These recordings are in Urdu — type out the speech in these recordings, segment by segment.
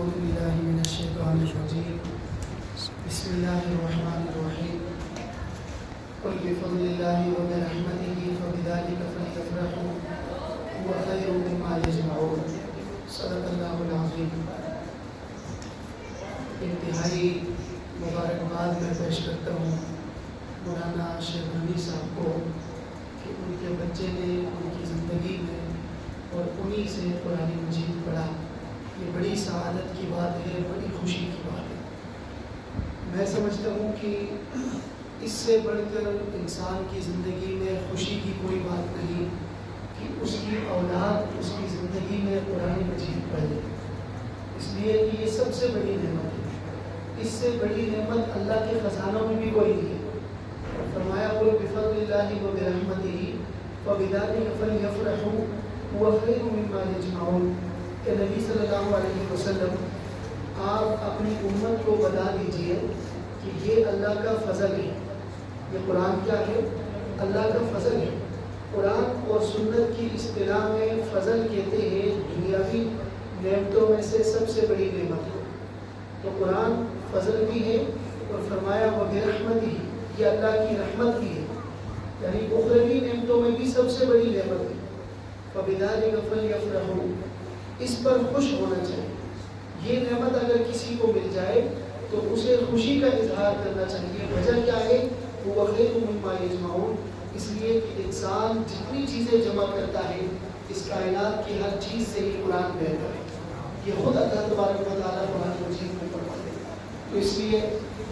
أعوذ بالله من الشيطان الرجيم بسم الله الرحمن الرحيم قل بفضل الله وبرحمته فبذلك فليفرحوا هو خير مما يجمعون صدق اللہ العظیم۔ انتہائی مبارکباد میں پیش کرتا ہوں مولانا شیخ غنی صاحب کو کہ ان کے بچے نے ان کی زندگی میں اور انہی سے قرآن مجید پڑھا۔ یہ بڑی سعادت کی بات ہے، بڑی خوشی کی بات ہے۔ میں سمجھتا ہوں کہ اس سے بڑھ کر انسان کی زندگی میں خوشی کی کوئی بات نہیں کہ اس کی اولاد اس کی زندگی میں قرآن مجید پڑھے، اس لیے کہ یہ سب سے بڑی نعمت ہے۔ اس سے بڑی نعمت اللہ کے خزانوں میں بھی کوئی نہیں ہے۔ اور فرمایا قل بفضل اللہ وبرحمتہ فبذلک فلیفرحوا هو خیر مما یجمعون، کہ نبی صلی اللہ علیہ وسلم آپ اپنی امت کو بتا دیجئے کہ یہ اللہ کا فضل ہے۔ یہ قرآن کیا ہے؟ اللہ کا فضل ہے۔ قرآن اور سنت کی اصطلاح میں فضل کہتے ہیں دنیاوی نعمتوں میں سے سب سے بڑی نعمت ہے۔ تو قرآن فضل بھی ہے، اور فرمایا وبرحمتہ، یہ اللہ کی رحمت بھی ہے، یعنی اخروی نعمتوں میں بھی سب سے بڑی نعمت ہے۔ فبذلک فلیفرحوا، اس پر خوش ہونا چاہیے۔ یہ نعمت اگر کسی کو مل جائے تو اسے خوشی کا اظہار کرنا چاہیے۔ وجہ کیا ہے؟ وہ خیر مما یجمعون، اس لیے کہ انسان جتنی چیزیں جمع کرتا ہے اس کائنات کی ہر چیز سے یہ قرآن بہتر ہے۔ یہ خود اللہ تبارک و تعالیٰ قرآن مجید میں فرماتے ہیں۔ تو اس لیے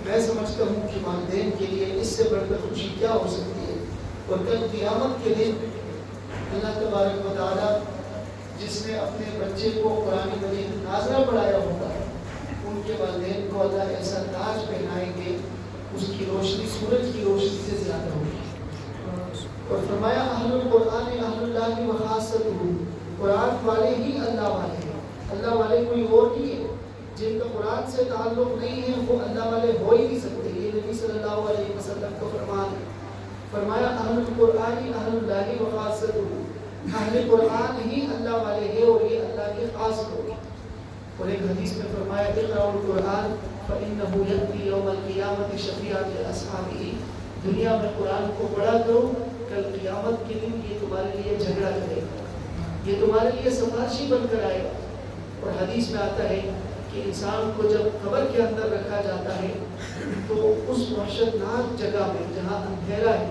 میں سمجھتا ہوں کہ والدین کے لیے اس سے بڑھ کر خوشی کیا ہو سکتی ہے۔ اور کل قیامت کے دن اللہ تبارک و تعالیٰ جس نے اپنے بچے کو قرآن مجید نازلہ پڑھایا ہوگا، ان کے والدین کو اللہ ایسا تاج پہنائیں گے، اس کی روشنی سورج کی روشنی سے زیادہ ہوگی۔ اور فرمایا اہل القرآن اہل اللہ وخاصتہ، قرآن والے ہی اللہ والے ہیں، اللہ والے کوئی اور نہیں ہے۔ جن کا قرآن سے تعلق نہیں ہے وہ اللہ والے ہو ہی نہیں سکتے۔ یہ نبی صلی اللہ علیہ وسلم کا فرمان ہے۔ فرمایا اہل القرآن اہل اللہ وخاصتہ، اہل قرآن ہی اللہ والے ہیں اور یہ اللہ کے خاص لوگ ہیں۔ اور ایک حدیث میں فرمایا اقرأوا القرآن فإنه يأتي يوم القیامة شفیعا لأصحابہ، دنیا میں قرآن کو پڑھا کرو، کل قیامت کے دن یہ تمہارے لیے جھگڑا کرے گا، یہ تمہارے لیے سفارشی بن کر آئے گا۔ اور حدیث میں آتا ہے کہ انسان کو جب قبر کے اندر رکھا جاتا ہے تو اس وحشتناک جگہ میں جہاں اندھیرا ہے،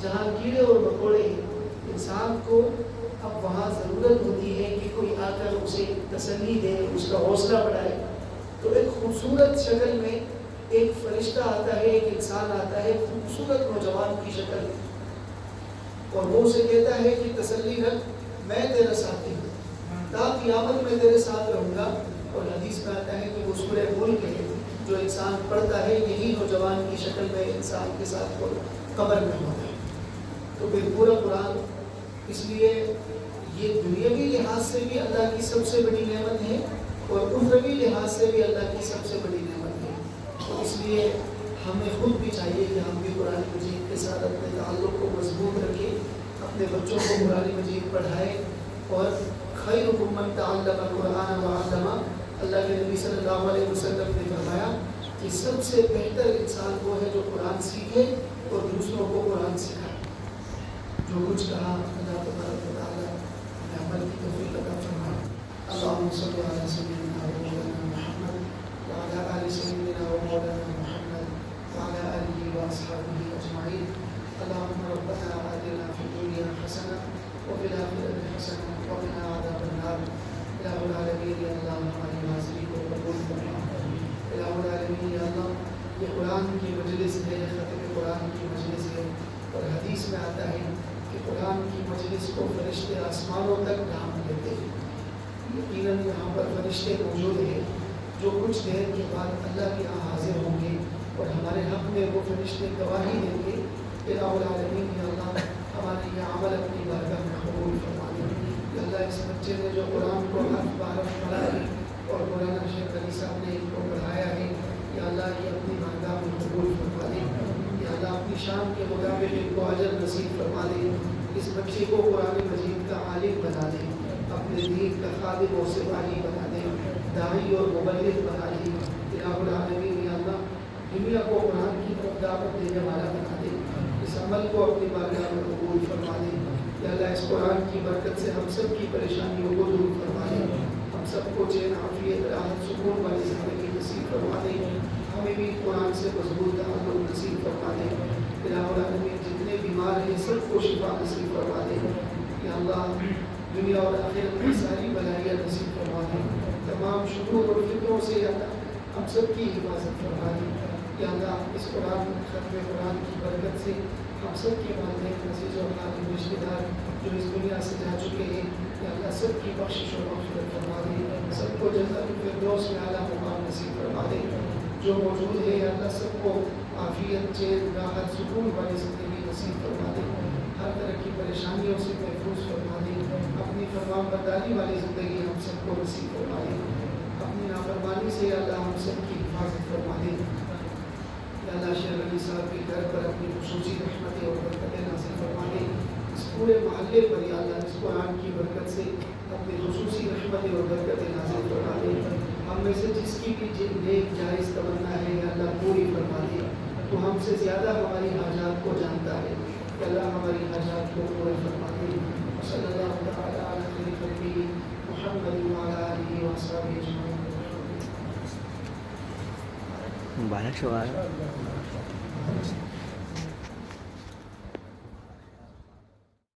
جہاں کیڑے اور مکوڑے ہیں، انسان کو اب وہاں ضرورت ہوتی ہے کہ کوئی آ کر اسے تسلی دے، اس کا حوصلہ بڑھائے۔ تو ایک خوبصورت شکل میں ایک فرشتہ آتا ہے، ایک انسان آتا ہے خوبصورت نوجوان کی شکل میں، اور وہ اسے کہتا ہے کہ تسلی رکھ، میں تیرا ساتھی ہوں، تا قیامت میں تیرے ساتھ رہوں گا۔ اور حدیث میں آتا ہے کہ وہ سورہ ملک ہے جو انسان پڑھتا ہے، یہی نوجوان کی شکل میں انسان کے ساتھ وہ قبر میں ہوتا ہے۔ تو پھر پورا قرآن اس لیے یہ دنیاوی لحاظ سے بھی اللہ کی سب سے بڑی نعمت ہے، اور اخروی لحاظ سے بھی اللہ کی سب سے بڑی نعمت ہے۔ تو اس لیے ہمیں خود بھی چاہیے کہ ہم بھی قرآن مجید کے ساتھ اپنے تعلق کو مضبوط رکھیں، اپنے بچوں کو قرآن مجید پڑھائیں۔ اور خیرکم من تعلم القرآن وعلمہ، اللہ کے نبی صلی اللہ علیہ وسلم نے فرمایا کہ سب سے بہتر انسان وہ ہے جو قرآن سیکھے اور دوسروں کو قرآن سکھائے۔ جو کچھ کہا اللہ تبارک و تعالیٰ ہمیں عمل کی توفیق عطا فرمائے۔ اللہم صلی علی سیدنا و مولانا محمد وعلی آل سیدنا و مولانا محمد وعلی آلہ و اصحابہ اجمعین۔ اللہم ربنا آتنا فی الدنیا حسنہ وفی الآخرۃ حسنہ وقنا عذاب النار۔ الہ العالمین یا اللہ ہماری حاضری کو قبول فرما۔ الہ العالمین یا اللہ یہ قرآن کی مجلس ہے، ختم قرآن کی مجلس ہے، اور حدیث میں آتا ہے کہ قرآن کی مجلس کو فرشتے آسمانوں تک ڈھانپ لیتے ہیں۔ یقیناً یہاں پر فرشتے موجود ہیں جو کچھ دیر کے بعد اللہ کے یہاں حاضر ہوں گے اور ہمارے حق میں وہ فرشتے گواہی دیں گے۔ الہ العالمین یا اللہ ہمارے یہ عمل اپنی بارگاہ میں قبول فرما دیں۔ یا اللہ اس بچے نے جو قرآن کو حرف بحرف پڑھا ہے اور مولانا شیخ غنی صاحب نے ان کو پڑھایا ہے، یا اللہ یہ اپنی بارگاہ میں قبول فرما دیں۔ یا اللہ اپنی شان کے مطابق ان کو اجر نصیب فرما دیں۔ اس بچے کو قرآن مجید کا عالم بنا دیں، اپنے دین کا خادم و سپاہی بنا دیں۔ داعی اور مبلغ بنا دے الہ العالمین. یا اللہ دنیا کو قرآن کی طرف دعوت دینے والا بنا دے, اس عمل کو اپنی بارگاہ میں قبول فرما دے. یا اللہ اس قرآن کی برکت سے ہم سب کی پریشانیوں کو دور فرما دے, ہم سب کو چین عافیت راحت سکون والی زندگی نصیب فرما دے, ہمیں بھی قرآن سے مضبوط تعلق نصیب فرما دے. الہ العالمین جتنے بیمار ہیں سب کو شفا نصیب فرما دے. یا اللہ دنیا اور آخرت میں ساری بلائیاں نصیب فرما دے, تمام شرور اور فطروں سے یا اللہ ہم سب کی حفاظت فرما دے. یا اللہ اس قرآن ختم قرآن کی برکت سے ہم سب کے والدین عزیز اور قابل رشتہ دار جو اس دنیا سے جا چکے ہیں, یا اللہ سب کی بخشش و مغفرت فرما دے, سب کو جنت الفردوس میں اعلیٰ مقام نصیب فرما دے. جو موجود ہے یا اللہ سب کو عافیت چین راحت سکون والی زندگی نصیب فرما دے, ہر طرح کی پریشانیوں سے محفوظ فرما دے. اپنی فرمان برداری والی زندگی ہم سب کو نصیب فرما دے, اپنی نافرمانی سے یا اللہ ہم سب کی حفاظت فرما دے. یا اللہ شیخ علی صاحب کے گھر پر اپنی خصوصی رحمتیں اور برکتیں نازل فرما دے. اس پورے محلے پر یا اللہ اس قرآن کی برکت سے اپنی خصوصی رحمتیں اور برکتیں نازل فرما دے. ہم میں سے جس کی بھی نیک جائز تمنا ہے یا اللہ پوری فرما دے. تو ہم سے زیادہ ہماری حاجات کو جانتا ہے, یا اللہ ہماری حاجات کو پورا فرما دے. صلی اللہ تعالیٰ علی خیر خلقہ محمد وعلی آلہ وصحبہ اجمعین. مبارک شو.